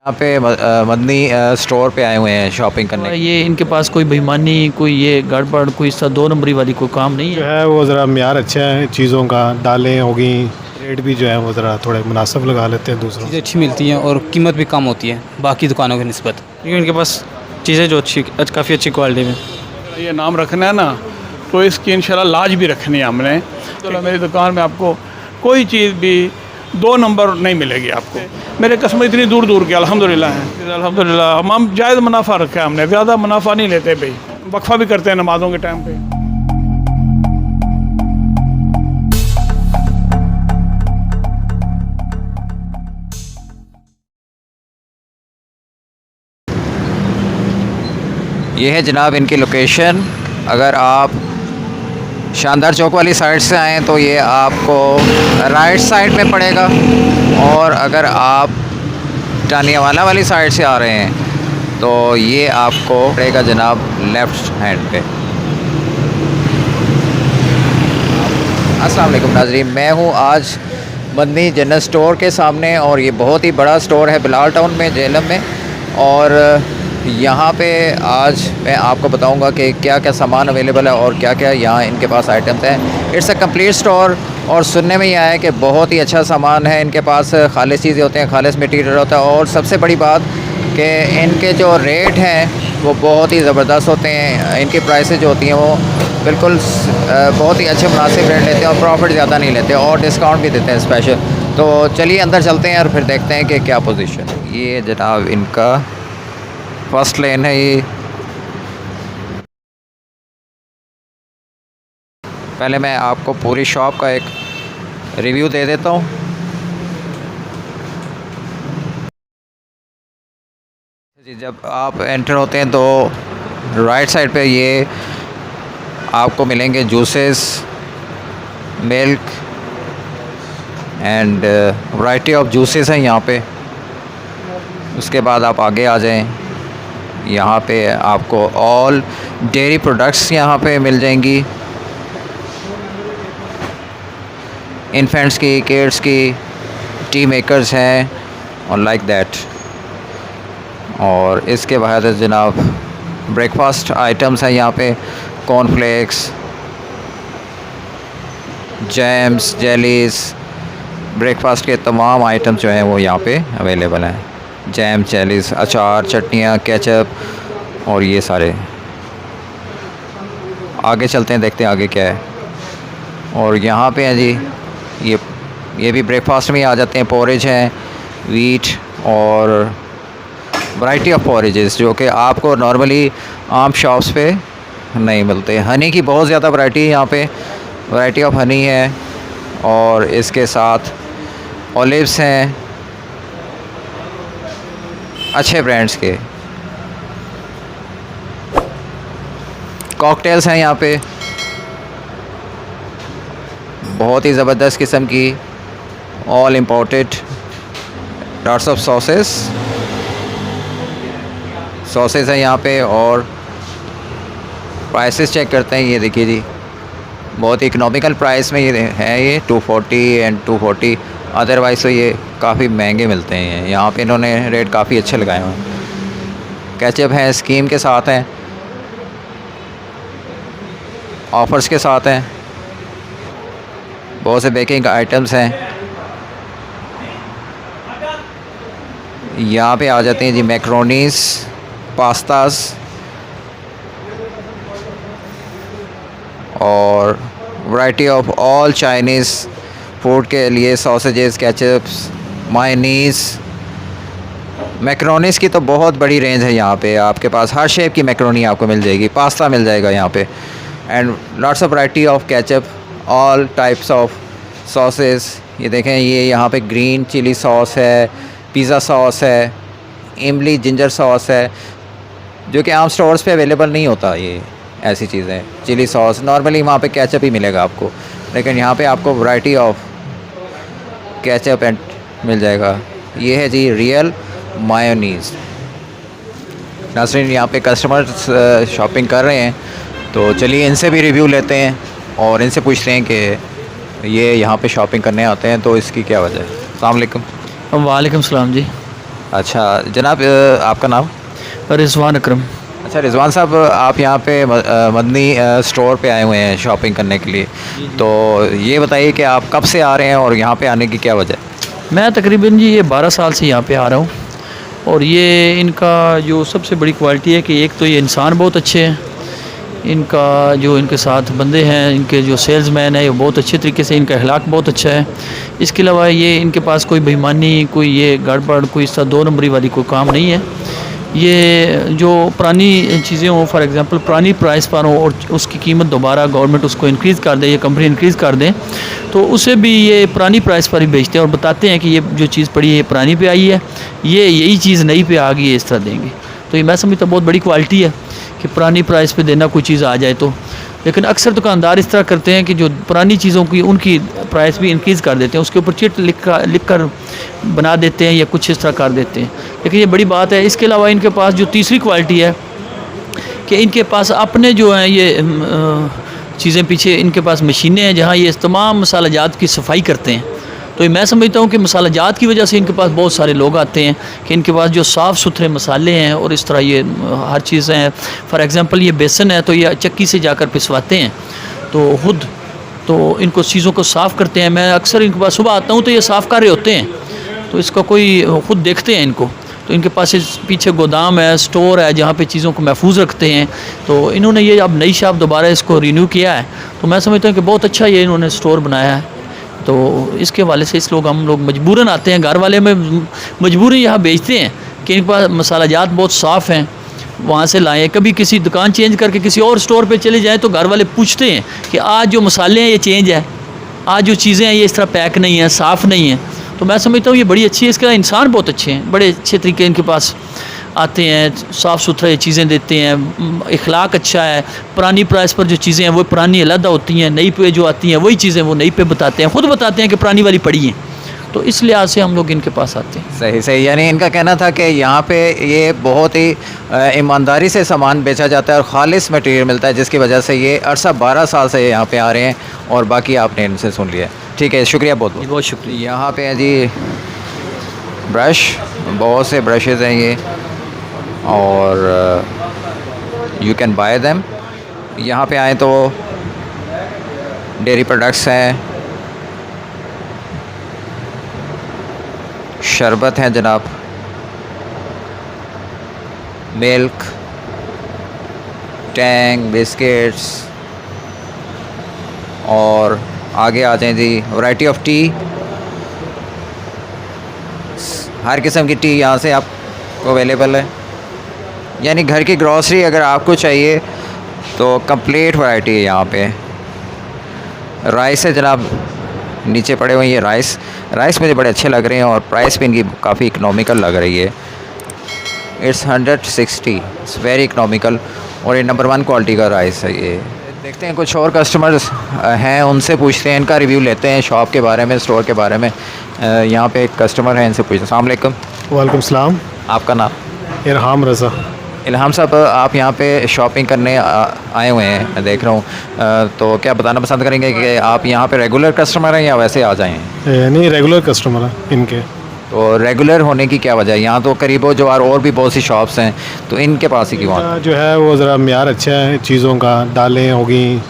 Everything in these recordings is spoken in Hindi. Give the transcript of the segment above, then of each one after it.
यहाँ पे मदनी स्टोर पे आए हुए हैं शॉपिंग करने के। ये इनके पास कोई बेईमानी, कोई ये गड़बड़, कोई इस दो नंबरी वाली कोई काम नहीं जो है। है वो ज़रा म्यार अच्छा है चीज़ों का, दालें होगी, रेट भी जो है वो ज़रा थोड़े मुनासिब लगा लेते हैं दूसरों से। चीज़ें अच्छी मिलती हैं और कीमत भी कम होती है बाकी दुकानों की निस्बत। क्योंकि इनके पास चीज़ें जो काफ़ी अच्छी क्वालिटी में। ये नाम रखना है ना, तो इसकी इंशाल्लाह लाज भी रखनी है हमने। तो मेरी दुकान में आपको कोई चीज़ भी 2 नंबर नहीं मिलेगी आपको। मेरे कस्टमर इतनी दूर दूर के अल्हम्दुलिल्लाह हैं, अल्हम्दुलिल्लाह। हम जायज़ मुनाफा रखा है हमने, ज़्यादा मुनाफा नहीं लेते भाई। वक्फा भी करते हैं नमाज़ों के टाइम पे। ये है जनाब इनकी लोकेशन। अगर आप शानदार चौक वाली साइड से आएँ तो ये आपको राइट साइड में पड़ेगा, और अगर आप टानियावाला वाली साइड से आ रहे हैं तो ये आपको पड़ेगा जनाब लेफ़्ट हैंड पे। अस्सलाम वालेकुम नाज़रीन, मैं हूँ आज मदनी जनरल स्टोर के सामने, और ये बहुत ही बड़ा स्टोर है बिलाल टाउन में, जेलम में। और यहाँ पे आज मैं आपको बताऊँगा कि क्या क्या सामान अवेलेबल है और क्या क्या यहाँ इनके पास आइटम्स हैं। इट्स अ कंप्लीट स्टोर, और सुनने में ये आया है कि बहुत ही अच्छा सामान है इनके पास। खालिस चीज़ें होते हैं, खालिस मटीरियल होता है, और सबसे बड़ी बात कि इनके जो रेट हैं वो बहुत ही ज़बरदस्त होते हैं। इनकी प्राइसेस जो होती हैं वो बिल्कुल बहुत ही अच्छे मुनासिब रेट लेते हैं, और प्रॉफिट ज़्यादा नहीं लेते, और डिस्काउंट भी देते हैं स्पेशल। तो चलिए अंदर चलते हैं और फिर देखते हैं कि क्या पोजीशन है। ये जनाब इनका फर्स्ट लेन है। ये पहले मैं आपको पूरी शॉप का एक रिव्यू दे देता हूँ। जी, जब आप एंटर होते हैं तो राइट साइड पे ये आपको मिलेंगे juices, milk and variety of juices हैं यहाँ पे। उसके बाद आप आगे आ जाएं, यहाँ पे आपको ऑल डेयरी प्रोडक्ट्स यहाँ पे मिल जाएंगी, इन्फेंट्स की, किड्स की, टी मेकर्स हैं और लाइक दैट। और इसके बाद जनाब ब्रेकफास्ट आइटम्स हैं यहाँ पे, कॉर्नफ्लेक्स, जैम्स, जेलीज़, ब्रेकफास्ट के तमाम आइटम्स जो हैं वो यहाँ पे अवेलेबल हैं। जैम, जेलीज़, अचार, चटनियाँ, केचप और ये सारे। आगे चलते हैं, देखते हैं आगे क्या है। और यहाँ पे हैं जी ये भी ब्रेकफास्ट में ही आ जाते हैं। पोरेज हैं, वीट और वैरायटी ऑफ पोरेजेस जो कि आपको नॉर्मली आम शॉप्स पे नहीं मिलते। हनी की बहुत ज़्यादा वैरायटी है यहाँ पे, वैरायटी ऑफ हनी है, और इसके साथ ओलिव्स हैं अच्छे ब्रांड्स के। कॉकटेल्स हैं यहाँ पे बहुत ही ज़बरदस्त किस्म की, all imported. Lots of sauces हैं यहाँ पे, और प्राइसेस चेक करते हैं। ये देखिए जी, बहुत ही इकनॉमिकल प्राइस में ये है, ये 240 एंड 240। अदरवाइज़ तो ये काफ़ी महंगे मिलते हैं। यहाँ पे इन्होंने रेट काफ़ी अच्छे लगाए हुए हैं। केचप हैं, स्कीम के साथ हैं, ऑफ़र्स के साथ हैं। बहुत से बेकिंग आइटम्स हैं। यहाँ पे आ जाते हैं जी मैक्रोनीस, पास्तास और variety of all Chinese food के लिए, सॉसेजेस, केचप्स, मायोनीज़। मैक्रोनीस की तो बहुत बड़ी रेंज है यहाँ पे। आपके पास हर शेप की मैक्रोनी आपको मिल जाएगी, पास्ता मिल जाएगा यहाँ पे, and lots of variety of ketchup, all types of sauces. ये देखें, ये यहाँ पे ग्रीन चिली सॉस है, पिज़्ज़ा सॉस है, इमली जिंजर सॉस है, जो कि आम स्टोर्स पे अवेलेबल नहीं होता। ये ऐसी चीज़ें, चिली सॉस नॉर्मली वहाँ पे केचप ही मिलेगा आपको, लेकिन यहाँ पे आपको वैरायटी ऑफ केचप एंड मिल जाएगा। ये है जी रियल मायोनीज़। नाज़रीन, यहाँ पे कस्टमर्स शॉपिंग कर रहे हैं, तो चलिए इनसे भी रिव्यू लेते हैं और इनसे पूछते हैं कि ये यहाँ पे शॉपिंग करने आते हैं तो इसकी क्या वजह है। अस्सलाम वालेकुम। वालेकुम सलाम जी। अच्छा जनाब, आपका नाम? रिजवान अकरम। अच्छा रिजवान साहब, आप यहाँ पे मदनी स्टोर पे आए हुए हैं शॉपिंग करने के लिए, तो ये बताइए कि आप कब से आ रहे हैं और यहाँ पे आने की क्या वजह है? मैं तकरीबन जी ये 12 साल से यहाँ पे आ रहा हूँ, और ये इनका जो सबसे बड़ी क्वालिटी है कि एक तो ये इंसान बहुत अच्छे हैं, इनका जो इनके साथ बंदे हैं, इनके जो सेल्समैन है, वो बहुत अच्छे तरीके से, इनका अखलाक बहुत अच्छा है। इसके अलावा ये इनके पास कोई बेईमानी, कोई ये गड़बड़, कोई इस तरह 2 नंबरी वाली कोई काम नहीं है। ये जो पुरानी चीज़ें हों, फॉर एग्ज़ाम्पल पुरानी प्राइस पर हो और उसकी कीमत दोबारा गवर्नमेंट उसको इंक्रीज़ कर दे, ये कंपनी इंक्रीज़ कर दें, तो उसे भी ये पुरानी प्राइस पर ही बेचते हैं और बताते हैं कि ये जो चीज़ पड़ी है ये पुरानी पे आई है, ये यही चीज़ नई पे आ गई है, इस तरह देंगे। तो ये मैं समझता बहुत बड़ी क्वालिटी है कि पुरानी प्राइस पे देना कोई चीज़ आ जाए तो। लेकिन अक्सर दुकानदार इस तरह करते हैं कि जो पुरानी चीज़ों की उनकी प्राइस भी इंक्रीज़ कर देते हैं, उसके ऊपर चिट लिख कर बना देते हैं या कुछ इस तरह कर देते हैं, लेकिन ये बड़ी बात है। इसके अलावा इनके पास जो तीसरी क्वालिटी है कि इनके पास अपने जो हैं ये चीज़ें, पीछे इनके पास मशीनें हैं जहाँ ये तमाम मसाला जात की सफाई करते हैं। तो मैं समझता हूँ कि मसाला जात की वजह से इनके पास बहुत सारे लोग आते हैं कि इनके पास जो साफ़ सुथरे मसाले हैं और इस तरह ये हर चीज़ हैं। फॉर एग्ज़ाम्पल ये बेसन है तो ये चक्की से जाकर पिसवाते हैं, तो खुद तो इनको चीज़ों को साफ़ करते हैं। मैं अक्सर इनके पास सुबह आता हूँ तो ये साफ़ कर रहे होते हैं, तो इसका कोई खुद देखते हैं इनको। तो इनके पास पीछे गोदाम है, स्टोर है जहाँ पे चीज़ों को महफूज रखते हैं। तो इन्होंने ये अब नई शॉप दोबारा इसको रिन्यू किया है, तो मैं समझता हूँ कि बहुत अच्छा ये इन्होंने स्टोर बनाया है। तो इसके हवाले से हम लोग मजबूरन आते हैं, घर वाले में मजबूरन यहाँ बेचते हैं कि इनके पास मसाला जात बहुत साफ़ हैं, वहाँ से लाएं। कभी किसी दुकान चेंज करके किसी और स्टोर पे चले जाएं तो घर वाले पूछते हैं कि आज जो मसाले हैं ये चेंज है, आज जो चीज़ें हैं ये इस तरह पैक नहीं है, साफ़ नहीं है। तो मैं समझता हूँ ये बड़ी अच्छी है। इसके अलावा इंसान बहुत अच्छे हैं, बड़े अच्छे तरीके इनके पास आते हैं, साफ़ सुथरे चीज़ें देते हैं, इखलाक अच्छा है। पुरानी प्राइस पर जो चीज़ें हैं वो पुरानी अलग होती हैं, नई पे जो आती हैं वही चीज़ें वो नई पे बताते हैं, ख़ुद बताते हैं कि पुरानी वाली पड़ी हैं। तो इस लिहाज से हम लोग इनके पास आते हैं। सही सही, यानी इनका कहना था कि यहाँ पे ये बहुत ही ईमानदारी से सामान बेचा जाता है और ख़ालिस मटेरियल मिलता है, जिसकी वजह से ये अरसा 12 साल से यहाँ पे आ रहे हैं और बाकी आपने इनसे सुन लिया। ठीक है, शुक्रिया, बहुत बहुत बहुत शुक्रिया। यहाँ पे है जी ब्रश, बहुत से ब्रशेज़ हैं ये, और यू कैन बाय देम। यहाँ पे आए तो डेयरी प्रोडक्ट्स हैं, शरबत है जनाब, मिल्क, टैंग, बिस्किट्स, और आगे आ जाएं जी वैरायटी ऑफ टी, हर किस्म की टी यहाँ से आपको अवेलेबल है। यानी घर की ग्रॉसरी अगर आपको चाहिए तो कंप्लीट वैरायटी है यहाँ पे। राइस है जनाब, नीचे पड़े हुए ये राइस मुझे बड़े अच्छे लग रहे हैं और प्राइस भी इनकी काफ़ी इकनॉमिकल लग रही है। इट्स 160, इट्स वेरी इकनॉमिकल, और ये नंबर 1 क्वालिटी का राइस है ये। देखते हैं कुछ और कस्टमर्स हैं, उनसे पूछते हैं, इनका रिव्यू लेते हैं शॉप के बारे में, स्टोर के बारे में। यहाँ पे एक कस्टमर है, इनसे पूछते हैं। अस्सलाम वालेकुम। वालेकुम सलाम। आपका नाम? इरहाम रज़ा। इल्हाम साहब, आप यहाँ पे शॉपिंग करने आए हुए हैं, मैं देख रहा हूँ, तो क्या बताना पसंद करेंगे कि आप यहाँ पे रेगुलर कस्टमर हैं या वैसे आ जाएँ? नहीं, रेगुलर कस्टमर है इनके। तो रेगुलर होने की क्या वजह है? यहाँ तो करीबो जो और भी बहुत सी शॉप्स हैं, तो इनके पास ही क्यों आते हैं? जो है वो ज़रा म्यार अच्छा है चीज़ों का, दालें होगी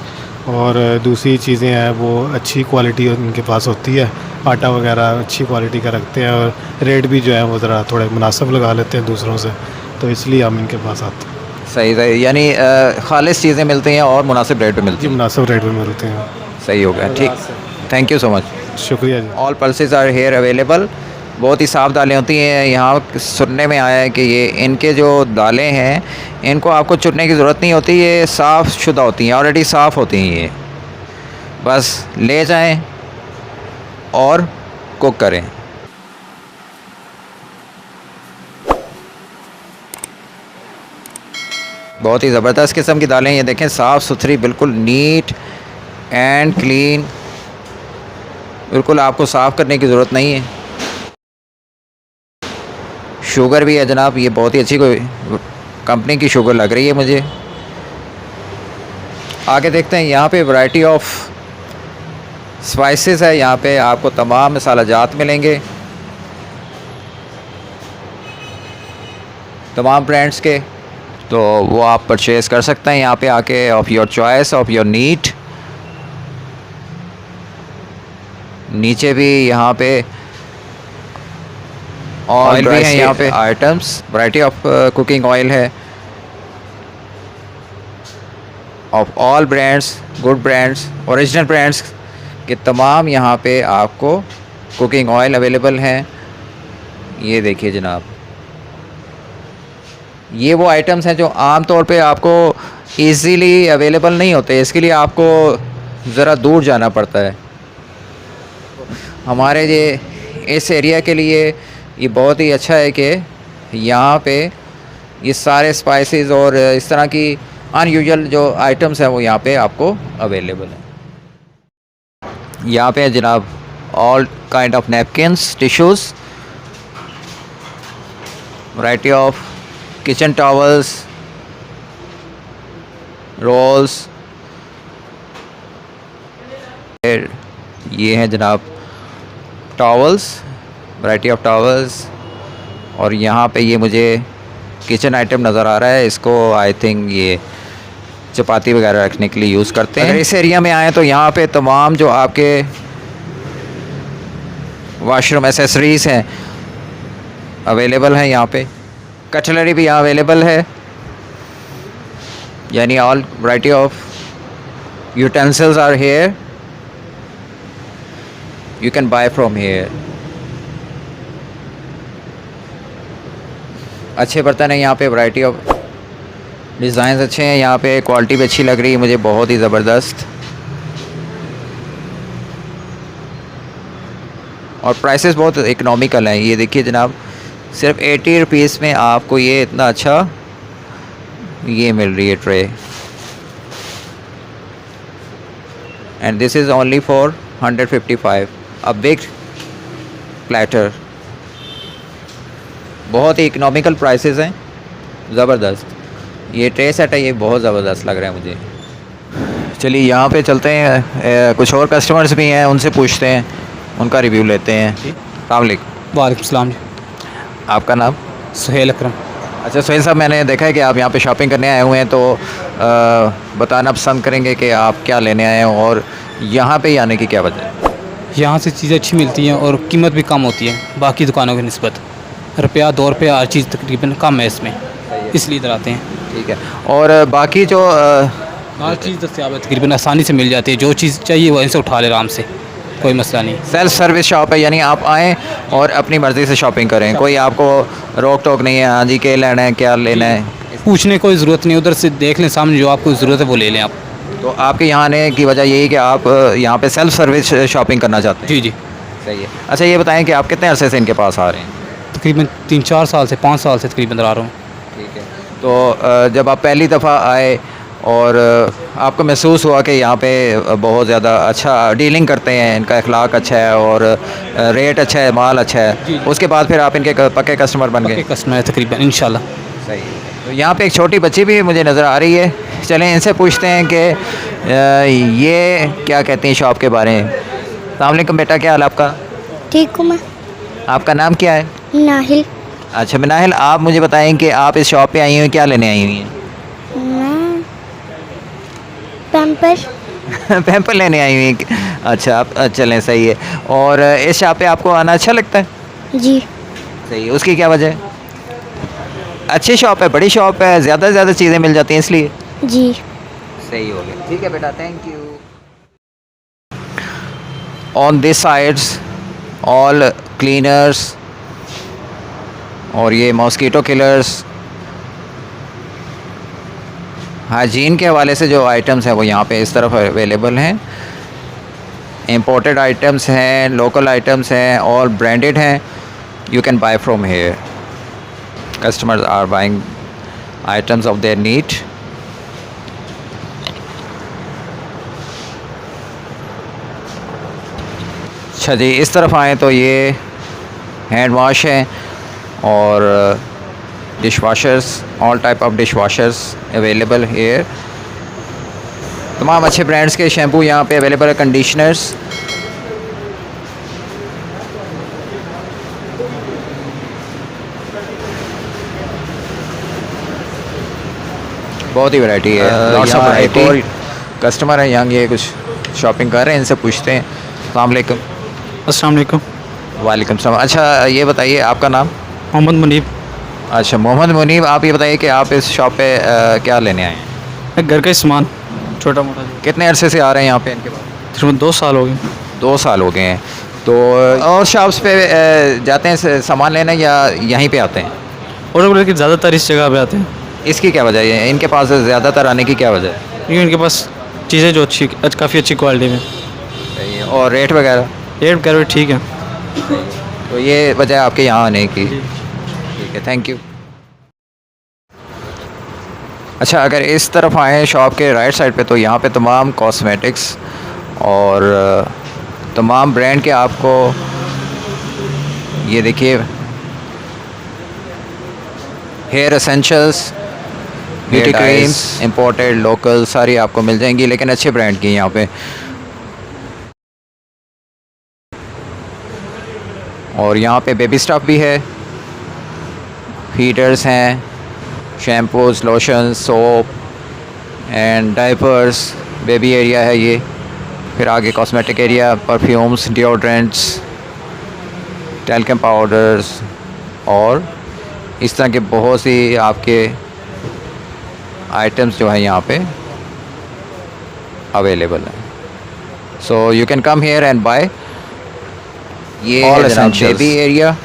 और दूसरी चीज़ें हैं वो अच्छी क्वालिटी उनके पास होती है, आटा वगैरह अच्छी क्वालिटी का रखते हैं, और रेट भी जो है वो ज़रा थोड़े मुनासिब लगा लेते हैं दूसरों से, तो इसलिए हम इनके पास आते हैं। सही सही, यानी खालिस चीज़ें मिलती हैं और मुनासिब रेट पे मिलती जी, हैं। मुनासिब रेट में मिलते हैं। सही हो गया, ठीक, थैंक यू सो मच, शुक्रिया जी। All pulses are here available. बहुत ही साफ़ दालें होती हैं। यहाँ सुनने में आया है कि ये इनके जो दालें हैं इनको आपको चुनने की ज़रूरत नहीं होती, ये साफ़ शुदा होती हैं, ऑलरेडी साफ़ होती हैं। ये बस ले जाएं और कुक करें। बहुत ही ज़बरदस्त किस्म की दालें, ये देखें, साफ़ सुथरी, बिल्कुल नीट एंड क्लीन, बिल्कुल आपको साफ़ करने की ज़रूरत नहीं है। शुगर भी है जनाब, ये बहुत ही अच्छी कोई कंपनी की शुगर लग रही है मुझे। आगे देखते हैं, यहाँ पे वैरायटी ऑफ स्पाइसेस है, यहाँ पे आपको तमाम मसाला जात मिलेंगे। तमाम ब्रांड्स के, तो वो आप परचेज़ कर सकते हैं यहाँ पे आके, of your choice, of your need. नीचे भी यहाँ पे ऑयल भी है, यहाँ पे items, variety of cooking oil है of all brands, good brands, original brands के तमाम यहाँ पे आपको कुकिंग ऑयल अवेलेबल हैं। ये देखिए जनाब, ये वो आइटम्स हैं जो आम तौर पे आपको इजीली अवेलेबल नहीं होते, इसके लिए आपको ज़रा दूर जाना पड़ता है। हमारे ये इस एरिया के लिए ये बहुत ही अच्छा है कि यहाँ पे ये सारे स्पाइसेस और इस तरह की अनयूजुअल जो आइटम्स हैं वो यहाँ पे आपको अवेलेबल हैं। यहाँ पे जनाब all kind of napkins, tissues, variety of kitchen towels, rolls, ये हैं जनाब टॉवल्स, वैरायटी ऑफ टॉवल्स। और यहाँ पे ये मुझे किचन आइटम नज़र आ रहा है, इसको आई थिंक ये चपाती वगैरह रखने के लिए यूज़ करते हैं। अगर इस एरिया में आएँ तो यहाँ पे तमाम जो आपके वाशरूम एसेसरीज़ हैं अवेलेबल हैं। यहाँ पे कटलरी भी यहाँ अवेलेबल है, यानी all variety of utensils are here, you can buy from here. अच्छे बर्तन हैं यहाँ पे, वैरायटी ऑफ डिज़ाइंस अच्छे हैं यहाँ पे, क्वालिटी भी अच्छी लग रही है मुझे, बहुत ही ज़बरदस्त। और प्राइसेस बहुत इकनॉमिकल हैं। ये देखिए जनाब, सिर्फ 80 रुपीज़ में आपको ये इतना अच्छा ये मिल रही है tray, and this is only for 155 a big platter. बहुत ही इकनॉमिकल प्राइसेस हैं, ज़बरदस्त। ये ट्रे सेट है, ये बहुत ज़बरदस्त लग रहा है मुझे। चलिए यहाँ पे चलते हैं, कुछ और कस्टमर्स भी हैं, उनसे पूछते हैं, उनका रिव्यू लेते हैं। अस्सलाम वालेकुम। वालेकुम सलाम जी। आपका नाम? सुहेल अकरम। अच्छा सुहेल साहब, मैंने देखा है कि आप यहाँ पे शॉपिंग करने आए हुए हैं, तो बताना पसंद करेंगे कि आप क्या लेने आए हैं और यहाँ पे ही आने की क्या वजह है? यहाँ से चीज़ें अच्छी मिलती हैं और कीमत भी कम होती है बाकी दुकानों की निस्बत। रुपया 2 रुपया हर चीज़ तकरीबन कम है इसमें, इसलिए इधर आते हैं। ठीक है। और बाकी जो हर चीज़ दस्तियाब है, तकरीबन आसानी से मिल जाती है, जो चीज़ चाहिए वो इनसे उठा ले आराम से, कोई मसला नहीं। सेल्फ सर्विस शॉप है, यानी आप आएँ और अपनी मर्ज़ी से शॉपिंग करें, कोई आपको रोक टोक नहीं है, हाँ जी क्या लेना है क्या लेना है, पूछने कोई ज़रूरत नहीं, उधर से देख लें सामने, जो आपको ज़रूरत है वो ले लें आप। तो आपके यहाँ आने की वजह यही कि आप यहाँ पे सेल्फ सर्विस शॉपिंग करना चाहते हैं? जी जी। सही है। अच्छा ये बताएं कि आप कितने अरसे से इनके पास आ रहे हैं? तकरीबन 3-4 साल से 5 साल से तकरीबन इधर आ रहा हूँ। ठीक है। तो जब आप पहली दफ़ा आए और आपको महसूस हुआ कि यहाँ पे बहुत ज़्यादा अच्छा डीलिंग करते हैं, इनका अखलाक अच्छा है और रेट अच्छा है, माल अच्छा है, उसके बाद फिर आप इनके पक्के कस्टमर बन गए? कस्टमर है तकरीबन इंशाल्लाह। सही है। तो यहाँ पे एक छोटी बच्ची भी मुझे नज़र आ रही है, चलें इनसे पूछते हैं कि ये क्या कहती हैं शॉप के बारे में। अस्सलाम वालेकुम बेटा, क्या हाल आपका? ठीक हूँ मैं। आपका नाम क्या है? नाहिल। अच्छा नाहिल, आप मुझे बताएं कि आप इस शॉप पे आई हुई हैं, क्या लेने आई हुई हैं? मैं पैम्पर। पैम्पर लेने आई हुई हैं। अच्छा आप चलें, सही है। और इस शॉप पे आपको आना अच्छा लगता है? जी। सही है। उसकी क्या वजह है? अच्छी शॉप है, बड़ी शॉप है, ज़्यादा से ज़्यादा चीज़ें मिल जाती हैं इसलिए? जी। सही हो गया। ठीक है बेटा, thank you. On this sides all cleaners और ये मॉस्कीटो किलर्स, हाइजीन के हवाले से जो आइटम्स हैं वो यहाँ पे इस तरफ अवेलेबल हैं। इंपोर्टेड आइटम्स हैं, लोकल आइटम्स हैं, ऑल ब्रांडेड हैं, you can buy from here. Customers are buying items of their need. अच्छा जी, इस तरफ आएँ तो ये हैंड वॉश हैं और dish washers, all type of dish washers available hair. तमाम अच्छे ब्रांड्स के शैम्पू यहाँ पे अवेलेबल है, कंडीशनर्स। बहुत ही वैरायटी है, लॉट्स ऑफ वैरायटी। और कस्टमर है यंग, ये कुछ शॉपिंग कर रहे हैं, इनसे पूछते हैं। अस्सलाम वालेकुम। अस्सलाम वालेकुम। वालेकुम सलाम। अच्छा ये बताइए आपका नाम? मोहम्मद मुनीब। अच्छा मोहम्मद मुनीब, आप ये बताइए कि आप इस शॉप पे क्या लेने आए हैं? घर का ही सामान छोटा मोटा। कितने अरसे से आ रहे हैं यहाँ पे इनके पास? तकरीबन 2 साल हो गए। 2 साल हो गए हैं। तो और शॉप्स पे जाते हैं सामान लेने या यहीं पे आते हैं? और कि ज़्यादातर इस जगह पे आते हैं इसकी क्या वजह है, इनके पास ज़्यादातर आने की क्या वजह है? क्योंकि इनके पास चीज़ें जो काफ़ी अच्छी क्वालिटी में। सही है। और रेट वगैरह? रेट वगैरह ठीक है। तो ये वजह है आपके यहाँ आने की। ठीक है, थैंक यू। अच्छा अगर इस तरफ आएँ शॉप के राइट साइड पे, तो यहाँ पे तमाम कॉस्मेटिक्स और तमाम ब्रांड के आपको, ये देखिए hair essentials, beauty creams, imported local सारी आपको मिल जाएंगी, लेकिन अच्छे ब्रांड की यहाँ पे। और यहाँ पे बेबी स्टफ भी है, फीडर्स हैं, shampoos, lotions, soap and diapers, baby area है ये। फिर आगे cosmetic area, perfumes, deodorants, talcum powders और इस तरह के बहुत सी आपके आइटम्स जो हैं यहाँ पे अवेलेबल हैं। So you can come here and buy. ये है जनाब बेबी एरिया,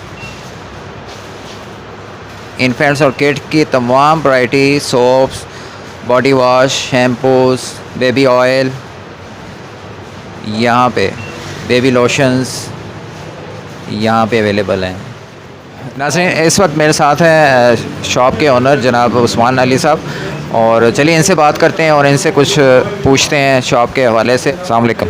इन्फेंट्स और किड की तमाम वैरायटी, soaps, body wash, shampoos, baby oil, यहाँ पे बेबी लोशंस यहाँ पे अवेलेबल हैं। नाज़रीन इस वक्त मेरे साथ हैं शॉप के ओनर जनाब उस्मान अली साहब, और चलिए इनसे बात करते हैं और इनसे कुछ पूछते हैं शॉप के हवाले से। अस्सलाम वालेकुम।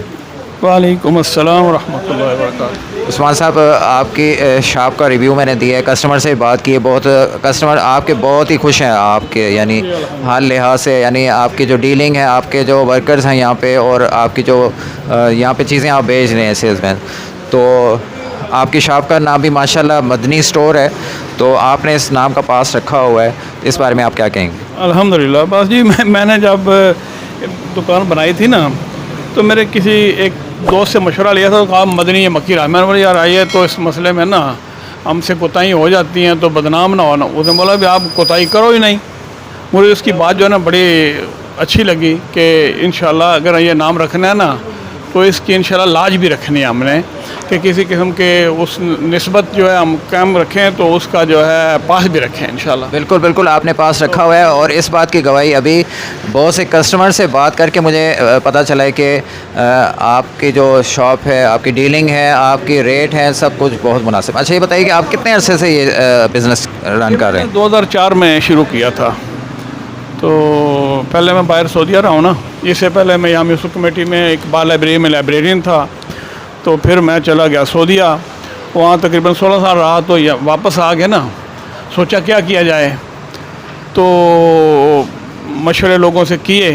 वालेकुम अस्सलाम व रहमतुल्लाहि व बरकातहू। उस्मान साहब आपकी शॉप का रिव्यू मैंने दिया है, कस्टमर से बात की है, बहुत कस्टमर आपके बहुत ही खुश हैं आपके, यानी हर लिहाज से, यानी आपकी जो डीलिंग है, आपके जो वर्कर्स हैं यहाँ पे, और आपकी जो यहाँ पे चीज़ें आप बेच रहे हैं सेल्समैन। तो आपकी शॉप का नाम भी माशाल्लाह मदनी स्टोर है, तो आपने इस नाम का पास रखा हुआ है, इस बारे में आप क्या कहेंगे? अल्हम्दुलिल्लाह। बस जी मैंने जब दुकान बनाई थी ना, तो मेरे किसी एक दोस्त से मशवरा लिया था, तो कहा मदनी ये मक्की रहा। मैंने बोला यार आइए, तो इस मसले में ना हमसे कोताही हो जाती हैं, तो बदनाम ना होना। उसने बोला भी आप कोताही करो ही नहीं। मुझे उसकी बात जो है ना बड़ी अच्छी लगी कि इंशाल्लाह अगर ये नाम रखना है ना, तो इसकी इंशाल्लाह लाज भी रखनी है हमने, कि किसी किस्म के उस निस्बत जो है हम कायम रखें, तो उसका जो है पास भी रखें इंशाल्लाह। बिल्कुल बिल्कुल आपने पास रखा हुआ है, और इस बात की गवाही अभी बहुत से कस्टमर से बात करके मुझे पता चला है कि आपकी जो शॉप है, आपकी डीलिंग है, आपकी रेट है, सब कुछ बहुत मुनासिब। अच्छा ये बताइए कि आप कितने अरसे से ये बिज़नेस रन कर रहे हैं? 2004 में शुरू किया था। तो पहले मैं बाहर सऊदीया रहा हूँ ना, इससे पहले मैं यहाँ म्यूसिक कमेटी में एक बार लाइब्रेरी में लाइब्रेरियन था। तो फिर मैं चला गया सऊदीया, वहाँ तकरीबन 16 साल रहा। तो वापस आ गया ना, सोचा क्या किया जाए, तो मशवरे लोगों से किए।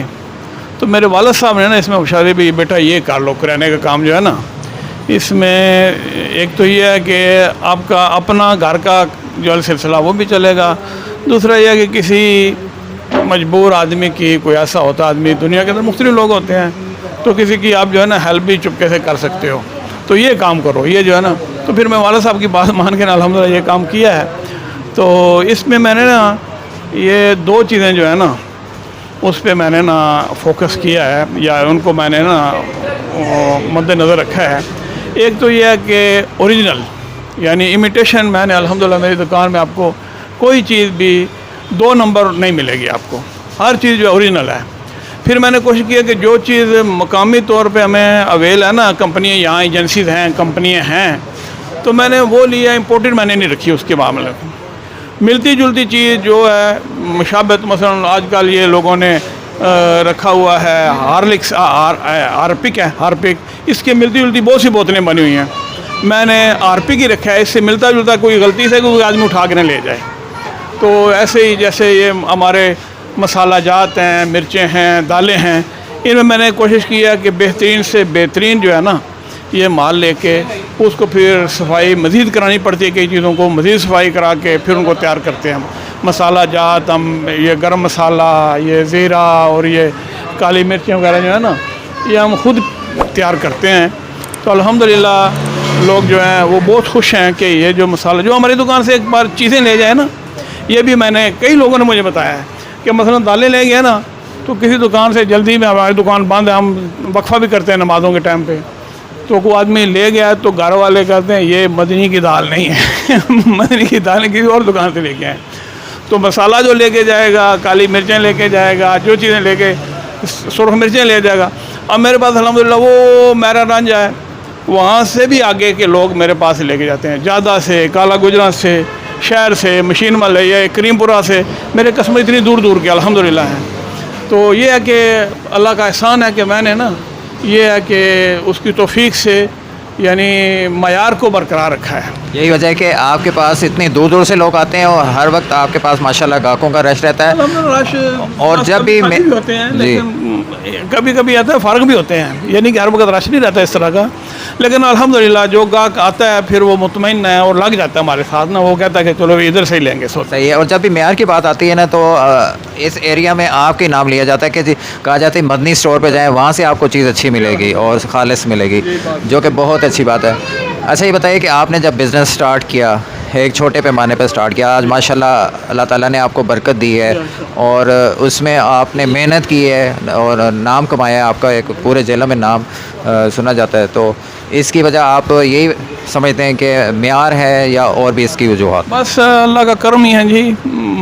तो मेरे वालिद साहब ने ना इसमें होशियारी भी, बेटा ये कर लो, किराने का काम जो है ना, इसमें एक तो ये है कि आपका अपना घर का जो है सिलसिला वो भी चलेगा, दूसरा यह है कि किसी मजबूर आदमी की, कोई ऐसा होता आदमी, दुनिया के अंदर मुख्तलिफ लोग होते हैं, तो किसी की आप जो है ना हेल्प भी चुपके से कर सकते हो, तो ये काम करो, ये जो है ना। तो फिर मैं वालिद साहब की बात मान के ना अल्हम्दुलिल्लाह ये काम किया है। तो इसमें मैंने ना ये 2 चीज़ें जो है ना उस पर मैंने ना फोकस किया है, या उनको मैंने ना मद्देनज़र रखा है। एक तो ये है कि ओरिजिनल यानी इमिटेशन, मैंने अल्हम्दुलिल्लाह मेरी दुकान में आपको कोई चीज़ भी 2 नंबर नहीं मिलेगी, आपको हर चीज़ जो ओरिजिनल है। फिर मैंने कोशिश की कि जो चीज़ मकामी तौर पे हमें अवेल है ना, कंपनियाँ यहाँ एजेंसीज हैं, कंपनियाँ हैं, तो मैंने वो लिया, इम्पोर्टेड मैंने नहीं रखी उसके मामले में। मिलती जुलती चीज़ जो है मुशाबत, मसलन आजकल ये लोगों ने रखा हुआ है हार्लिक्स, हार्पिक है, हार्पिक, इसके मिलती जुलती बहुत सी बोतलें बनी हुई हैं, मैंने हार्पिक ही रखा है। इससे मिलता जुलता कोई गलती से कोई आदमी उठा के न ले जाए। तो ऐसे ही जैसे ये हमारे मसाला जात हैं, मिर्चें हैं, दालें हैं, इनमें मैंने कोशिश की है कि बेहतरीन से बेहतरीन जो है ना ये माल लेके उसको फिर सफाई मज़ीद करानी पड़ती है, कई चीज़ों को मज़ीद सफाई करा के फिर उनको तैयार करते हैं हम। मसाला जात, हम ये गरम मसाला, ये ज़ीरा और ये काली मिर्चें वगैरह जो है ना, ये हम खुद तैयार करते हैं। तो अल्हम्दुलिल्लाह लोग जो हैं वो बहुत खुश हैं कि ये जो मसाला जो हमारी दुकान से एक बार चीज़ें ले जाए ना, ये भी मैंने कई लोगों ने मुझे बताया है कि मसलन दालें ले गए ना, तो किसी दुकान से जल्दी में हमारी दुकान बंद है, हम वक्फा भी करते हैं नमाज़ों के टाइम पे, तो कोई आदमी ले गया तो घर वाले कहते हैं ये मदनी की दाल नहीं है मदनी की दाल किसी और दुकान से लेके आए। तो मसाला जो लेके जाएगा, काली मिर्चें लेके जाएगा, जो चीज़ें लेके, सुरख मिर्चें ले जाएगा। अब मेरे पास अल्हम्दुलिल्लाह वो मेरा रंजा है, वहाँ से भी आगे के लोग मेरे पास लेके जाते हैं, जादा से, काला गुजरात से, शहर से, मशीन मल या करीमपुरा से, मेरे कस्टमर इतनी दूर दूर के अल्हम्दुलिल्लाह हैं। तो ये है कि अल्लाह का एहसान है कि मैंने ना, ये है कि उसकी तौफीक से यानी मयार को बरकरार रखा है। यही वजह है कि आपके पास इतनी दूर दूर से लोग आते हैं और हर वक्त आपके पास माशाल्लाह ग्राहकों का रश रहता है। और जब भी कभी होते हैं, जी, लेकिन कभी कभी आता है फ़र्क भी होते हैं, यानी कि हर वक्त रश नहीं रहता इस तरह का, लेकिन अल्हम्दुलिल्लाह जो गाहक आता है फिर वो मुतमईन है और लग जाता है हमारे साथ ना, वो कहता है कि चलो इधर से ही लेंगे। सही है। और जब भी मेयार की बात आती है ना, तो इस एरिया में आपके नाम लिया जाता है कि जी, कहा जाता है मदनी स्टोर पे जाएं, वहाँ से आपको चीज़ अच्छी मिलेगी और खालिस मिलेगी, जो कि बहुत अच्छी बात है। अच्छा ये बताइए कि आपने जब बिज़नेस स्टार्ट किया, एक छोटे पैमाने पर स्टार्ट किया, आज माशाल्लाह अल्लाह ताला ने आपको बरकत दी है और उसमें आपने मेहनत की है और नाम कमाया है, आपका एक पूरे ज़िले में नाम सुना जाता है, तो इसकी वजह आप यही समझते हैं कि मेयार है या और भी इसकी वजूहत? बस अल्लाह का करम ही है जी,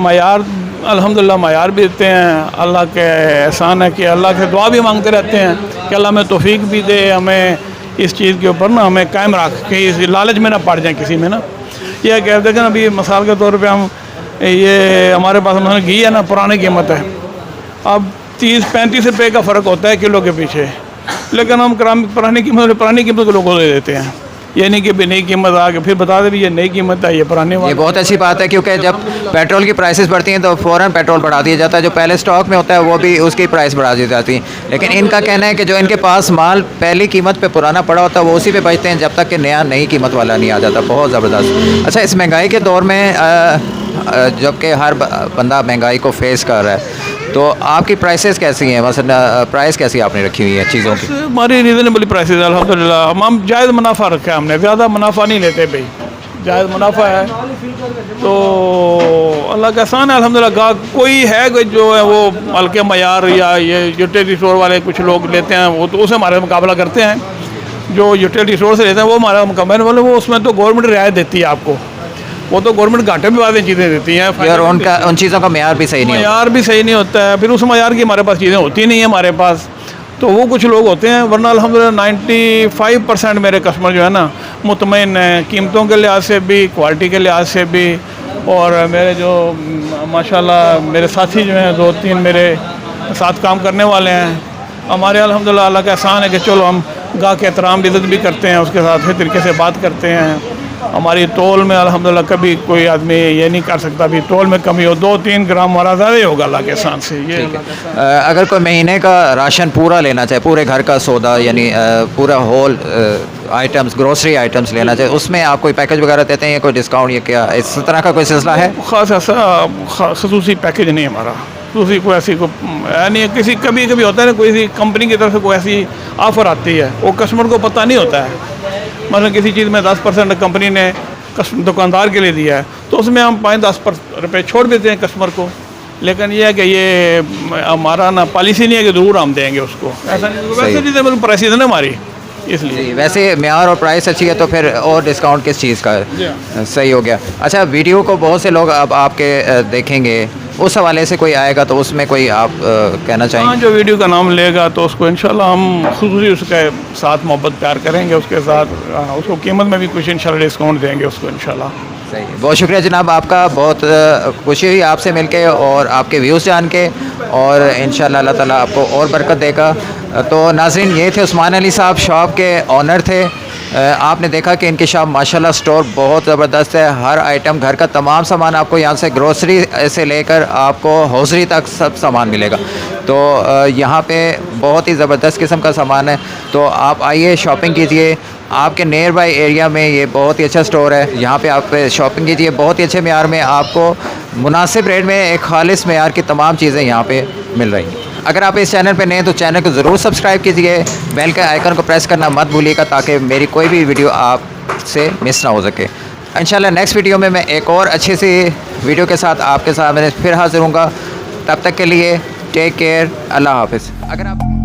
मयार अल्हम्दुलिल्लाह मयार भी देते हैं, अल्लाह के एहसान है कि अल्लाह से दुआ भी मांगते रहते हैं कि अल्लाह में तौफीक भी दे, हमें इस चीज़ के ऊपर ना हमें कायम रख के इस लालच में ना पड़ जाए किसी में ना। यह कहते हैं अभी मिसाल के तौर पे हम ये हमारे पास मतलब घी है ना, पुरानी कीमत है, अब 30-35 रुपये का फ़र्क होता है किलो के पीछे, लेकिन हम पुरानी कीमत को लोगों को दे देते हैं, ये नहीं कि नई कीमत आ के फिर बता दे भी ये नई कीमत है, ये पुरानी। ये बहुत अच्छी बात है, क्योंकि जब पेट्रोल की प्राइसेस बढ़ती हैं तो फ़ौरन पेट्रोल बढ़ा दिया जाता है, जो पहले स्टॉक में होता है वो भी उसकी प्राइस बढ़ा दी जाती है। लेकिन इनका कहना है कि जो इनके पास माल पहली कीमत पे पुराना पड़ा होता है वो उसी पे बेचते हैं जब तक कि नई कीमत वाला नहीं आ जाता। बहुत ज़बरदस्त। अच्छा, इस महंगाई के दौर में जबकि हर बंदा महंगाई को फेस कर रहा है, तो आपकी प्राइसेस कैसी हैं? मसलन प्राइस कैसी आपने रखी हुई है चीज़ों की? हमारी रीज़नेबल प्राइसेस अल्हम्दुलिल्लाह, हम जायज़ मुनाफा रखा है हमने, ज़्यादा मुनाफा नहीं लेते भाई, जायज़ मुनाफा है। तो अल्लाह का एहसान है अल्हम्दुलिल्लाह। गाहक कोई है कि जो है वो हल्के मयार या ये यूटिलिटी स्टोर वाले कुछ लोग लेते हैं, वो तो उससे हमारे मुकाबला करते हैं। जो यूटिलिटी स्टोर से लेते हैं वो हमारा मुकाबला, बोले वो उसमें तो गवर्नमेंट रियायत देती है आपको, वो तो गवर्नमेंट घाटे में वाली चीज़ें देती हैं और उन चीज़ों का मयार भी सही नहीं होता। मयार भी सही नहीं होता है, फिर उस मयार की हमारे पास चीज़ें होती नहीं है हमारे पास, तो वो कुछ लोग होते हैं। वरना अल्हम्दुलिल्लाह 95% मेरे कस्टमर जो है ना मुतमईन हैं, कीमतों के लिहाज से भी, क्वालिटी के लिहाज से भी। और मेरे जो माशाल्लाह मेरे साथी जो हैं 2-3 मेरे साथ काम करने वाले हैं हमारे, अल्हम्दुलिल्लाह अल्लाह का एहसान है कि चलो हम गाहक के एहतराम इज़्ज़त भी करते हैं, उसके साथ अच्छे तरीके से बात करते हैं। हमारी तोल में अल्हम्दुलिल्लाह कभी कोई आदमी ये नहीं कर सकता भी तोल में कमी हो, 2-3 ग्राम हमारा ज़्यादा ही होगा अल्लाह के एहसान से। ये अगर कोई महीने का राशन पूरा लेना चाहे, पूरे घर का सौदा यानी पूरा होल आइटम्स, ग्रोसरी आइटम्स लेना चाहे, उसमें आप कोई पैकेज वगैरह देते हैं या कोई डिस्काउंट या क्या इस तरह का कोई सिलसिला है? ख़ास ऐसा खसूसी पैकेज नहीं हमारा, दूसरी कोई ऐसी को यानी किसी कभी कभी होता है ना, कोई कंपनी की तरफ से कोई ऐसी ऑफ़र आती है, वो कस्टमर को पता नहीं होता है। मतलब किसी चीज़ में 10% कंपनी ने दुकानदार के लिए दिया है, तो उसमें हम 5-10 रुपये छोड़ देते हैं कस्टमर को। लेकिन ये है कि ये हमारा ना पॉलिसी नहीं है कि ज़रूर हम देंगे उसको, ऐसा नहीं। वैसे रिजनेबल प्राइसेस है ना हमारी, इसलिए। वैसे मेयार और प्राइस अच्छी है तो फिर और डिस्काउंट किस चीज़ का सही हो गया। अच्छा, वीडियो को बहुत से लोग अब आपके देखेंगे, उस हवाले से कोई आएगा तो उसमें कोई आप कहना चाहेंगे? हाँ, जो वीडियो का नाम लेगा तो उसको इंशाल्लाह हम खुसूसी उसके साथ मोहब्बत प्यार करेंगे, उसके साथ उसको कीमत में भी कुछ इंशाल्लाह डिस्काउंट देंगे उसको इंशाल्लाह। सही, बहुत शुक्रिया जनाब आपका, बहुत खुशी हुई आपसे मिलके और आपके व्यूज़ जान के, और इंशाल्लाह अल्लाह ताला आपको और बरकत देगा। तो नाज़रीन, ये थे उस्मान अली साहब, शॉप के ऑनर थे। आपने देखा कि इनकी शॉप माशाल्लाह स्टोर बहुत ज़बरदस्त है, हर आइटम घर का तमाम सामान आपको यहाँ से ग्रोसरी से लेकर आपको हौसरी तक सब सामान मिलेगा। तो यहाँ पे बहुत ही ज़बरदस्त किस्म का सामान है, तो आप आइए शॉपिंग कीजिए। आपके नियर बाई एरिया में ये बहुत ही अच्छा स्टोर है, यहाँ पे आप शॉपिंग कीजिए, बहुत ही अच्छे मेयार में आपको मुनासिब रेट में एक खालिस मेयार की तमाम चीज़ें यहाँ पे मिल रही हैं। अगर आप इस चैनल पे नए हैं तो चैनल को ज़रूर सब्सक्राइब कीजिए, बेल के आइकन को प्रेस करना मत भूलिएगा ताकि मेरी कोई भी वीडियो आपसे मिस ना हो सके। इंशाल्लाह नेक्स्ट वीडियो में मैं एक और अच्छी सी वीडियो के साथ आपके साथ मैंने फिर हाज़िर हूँगा। तब तक के लिए टेक केयर, अल्लाह हाफ़िज़। अगर आप